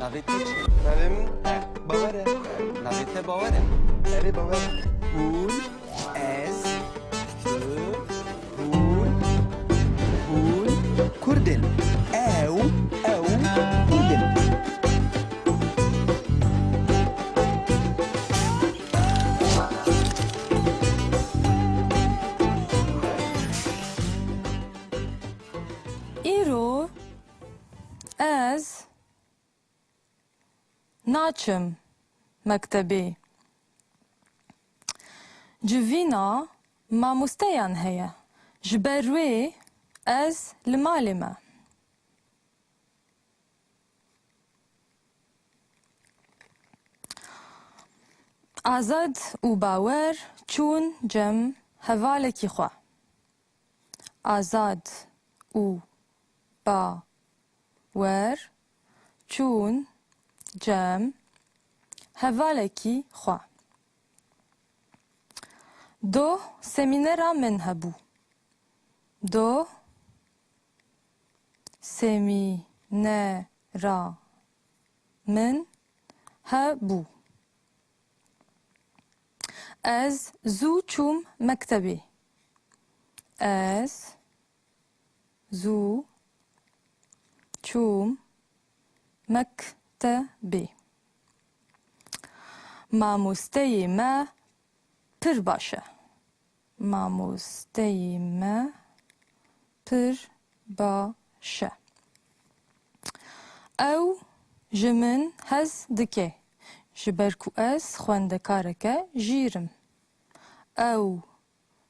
Navê te çi? Navê min Bawer e. Navê te bawer e? Erê Bawer. Hûn, ez, tu, hûn, hûn, Kurdin. Ew, Kurdin. İro ez naçim mektebê. Civîna mamosteyan heye. Ji ber wê ez li malê me. Azad û bawer çûn cem hevalekî xwe. Azad û bawer çûn cem hevalekî xwe. Do semînera min hebû. Do semînera min hebû. Ez zû çûm mektebê. Ez zû çûm mektebê. Mamosteyê me pir baş e. Mamosteyê me pir baş e. Ew ji min hez dike. Ji ber ku ez xwendekareke jîr im. Ew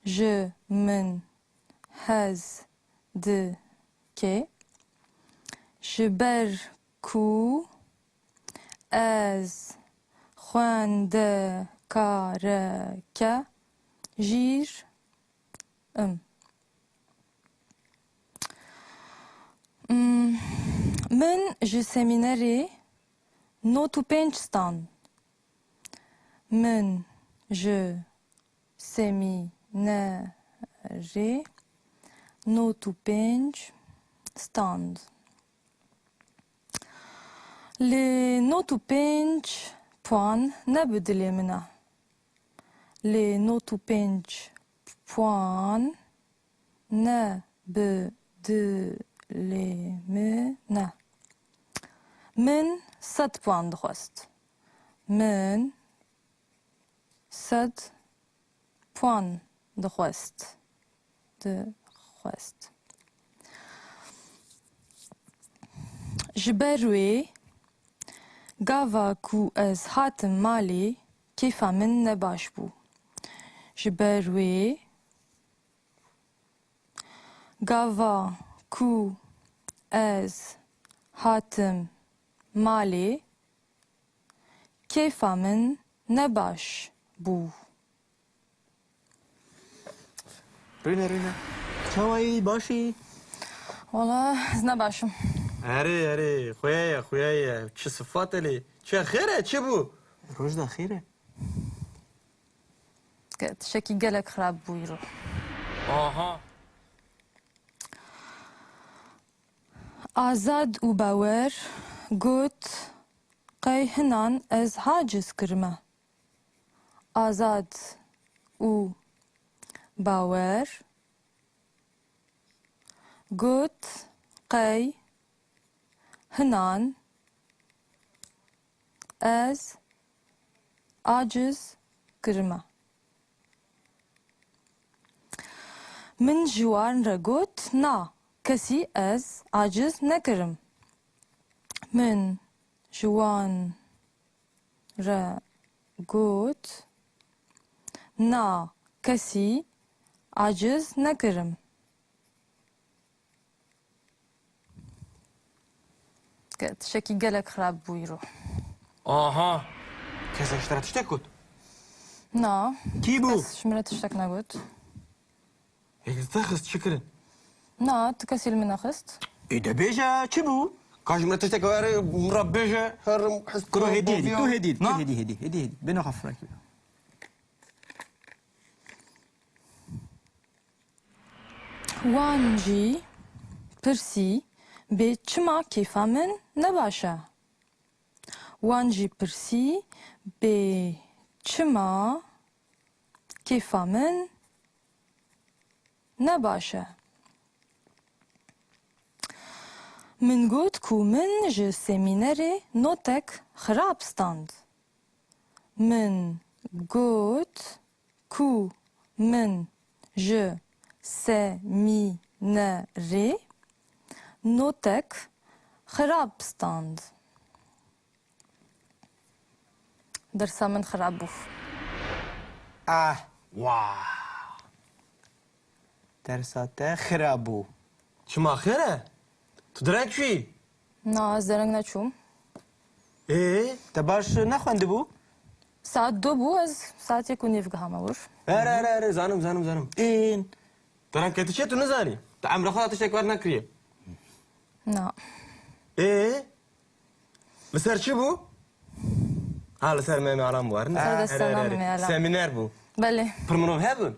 ji min hez dike. Ji ber ku ez xwendekareke jîr im. Min ji semînerê not û pênc stand. Min ji semînerê not û pênc stand. Lê not û pênc puan ne bi dilê min e. Lê not û pênc puan ne bi dilê min e. Min 100 puan dixwest. Min 100 puan dixwest. Ji ber wê gava ku ez hatim malê kêfa min ne baş bû. Ji ber wê gava ku ez hatim malê kêfa min ne baş bû. Rîne. Çawayî başî. Valla ez ne başım. Erê. Xuya ye. Çi sıfat elê. Çi xêr e çi bû? Roj da xêr e. Tişekî gelek xirab bû îro. Aha. Azad û bawer got qey hinan ez haciz kirime. Azad û bawer got qey hinan ez aciz kirime. Min ji wan re got na kesî ez aciz nekirim. Min ji wan re got na kesî aciz nekirim. Tişekî gelek xirab bû îro. Aha. Kesek ji te re tiştek got? Na. Kî bû? Kes ji min re tiştek negot. Êkê te xist çi kirin? Na, tu kesî li min nexist. Ê de bêje çi bû? Ka ji min re tiştek were min re bêje herim hest Kuro hediye. Tu hediye. Na? Hediye. Beni hafrak. Wan jî pirsî bê çima kêfa min ne baş e. وان جی پرسی به چما کیفا من نباشه من گوت کو من جه سمینر نوتک خراب ستاند من گوت کو من جه سمینر نوتک خراب ستاند درسا من خراب بوف واه درسات خرابو چما خیره؟ تو درنگ چی؟ نه از درنگ نچوم تباش نخونده بو؟ ساعت 2 بو از ساعت 1 و نیف گهام اور اره زانم این درنگ کتی چه تو نزانی؟ تا عمر خدا تشتک ورد نکریه نه لسر چی بو؟ لسر میمی علام بو لسر دستانا میمی علام. سمینر بو بله پرمنو هبون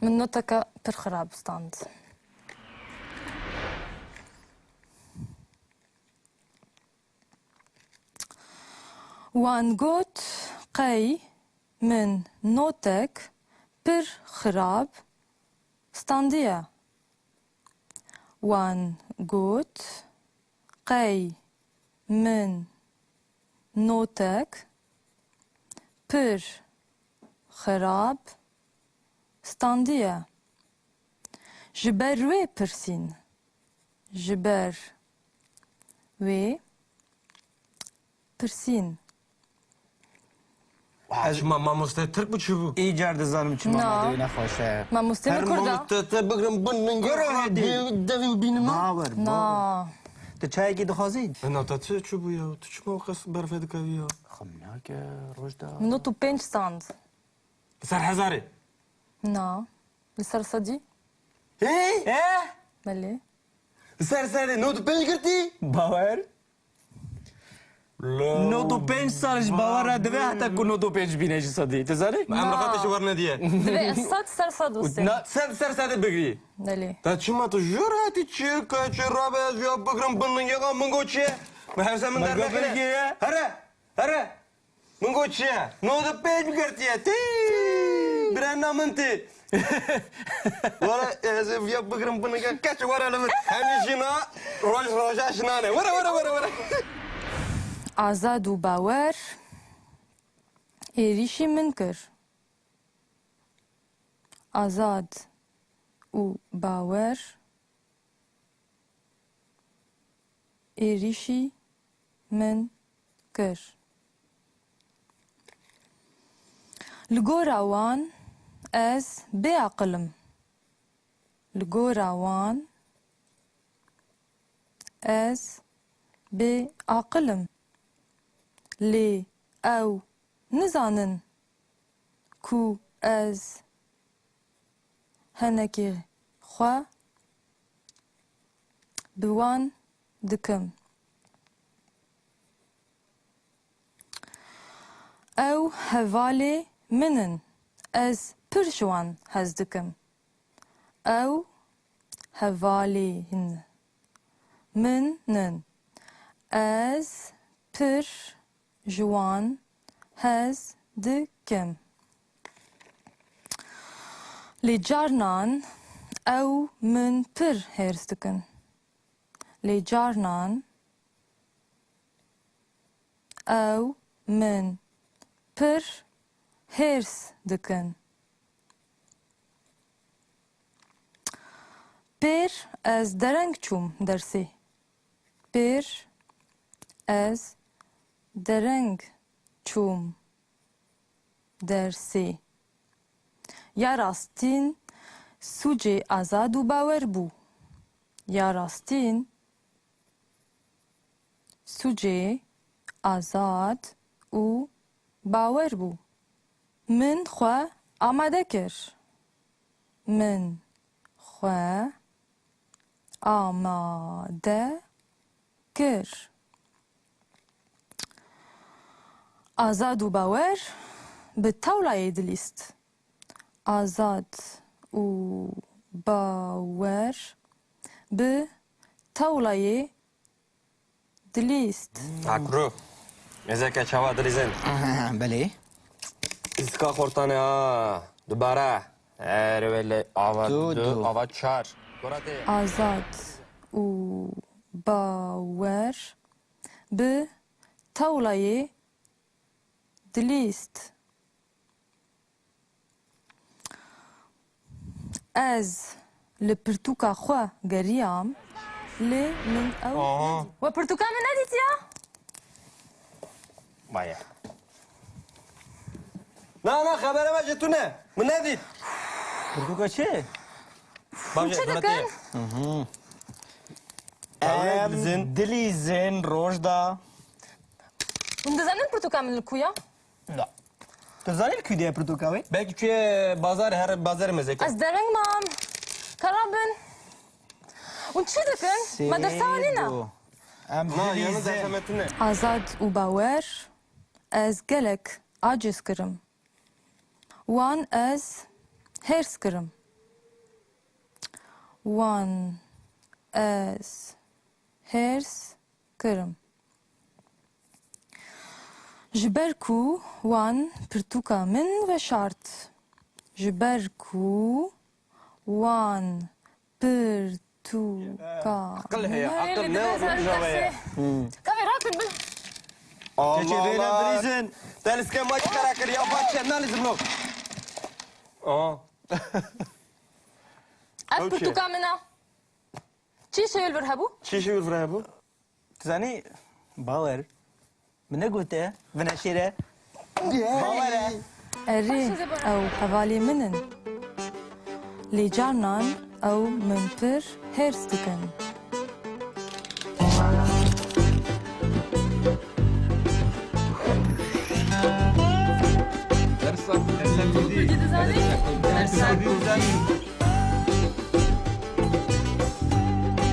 من نوتك پر خراب ستاند وان گوت قی من نوتك پر خراب ستاندیه وان گوت قی من نوتك پر خراب ستاندیه جبر وی پرسین جبر وی پرسین چما ما مستعد ترک بو چی بو؟ ای جرد زانم چی نه. مامدوی نخوشه ما مستمع کرده مستعد بگرم بنن دوی بینم باور نه تو چای گی دخوازی؟ نه تا چه بو یا تو چما قص برفه دکوی یا خب نه که روش دا منو تو 5 ستاند سر هزاره نه لسر صدی بله سر نو تو پنج کرتی؟ باور؟ نو دو 5 سالش باور ندوه حتی که نو دو 5 بینه چی صدی تزاری؟ امر خاطش ور ندیه دوی صد سر صد و سه نه سر بگری بله تا چما تو جراتی چی که چه رابه از یا بگرم بنن یا منگو چیه؟ من همسه من در منگو نکنه بگیه؟ هره منگو چیه؟ نو دو پنج کرتیه تی برن نامنتی ولا از یا بگرم بنن یا کچ ورا لمن همیشینا روش نانه ورا آزاد و باور ایریشی من کر آزاد و باور ایریشی من کر لگوراوان از بیعقلم لگوراوان از بیعقلم لی او نزانن کو از هنکی خوا بوان دکم او هوالی منن از پرشوان هز دکم او هوالی منن از پر جوان هز دکم لی جارنان او من پر هرز دکن لی جارنان او من پر هرز دکن پر از درنگ چوم درسی پر از درنگ چوم درسی یا راستین سوجه آزاد و باور بو یا راستین سوجه آزاد و باور بو من خوا آماده کر من خوا آماده کر آزاد و باور به طاوله دلیست آزاد و باور به طاوله دلیست Akru. Ezeke çava drizin. بله İska kortane ha. Dubara. Ervele ava Du. ava çar. Gorate. آزاد و باور به طاولة دلیست از لپرتوکا خوا گریام لی من او Aha. و پرتوکا من ندیت یا؟ Baya. Na habere ver tu ne? Bu ne dit? Kurtuka çe? Bak چه دکن؟ Em dilizin rojda. اون دزنن پرتوکا من الکویا؟ Da. Tu zanil küdiye kurtuka ve? Belki ki bazar her bazar mezeke. از درنگ مام کرابن اون چه دکن؟ مدرسه آنینا Em Na yanı dilizin. desemetin ne? آزاد و باور از گلک عاجز کرم وان از هرس کرم وان از هرس کرم جبركو وان برتوكا من وشارت جبركو وان برتوكا Akıl he akıl ne olur javaya. كافي راكن بال Keçe Allah böyle Allah. dilizin. Deliske maç karakter ya bahçe analizm lo. Aa. از اوکی. برتوكا منا چی شویل برهبو؟ Çişi ürfre bu. Tu zanil bawer. Bine gote. Bine şire. Bawer. اري او حوالي منن لي جارنان او منبر هيرستكن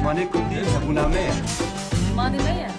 Mane kundi sabuname. ماني ميا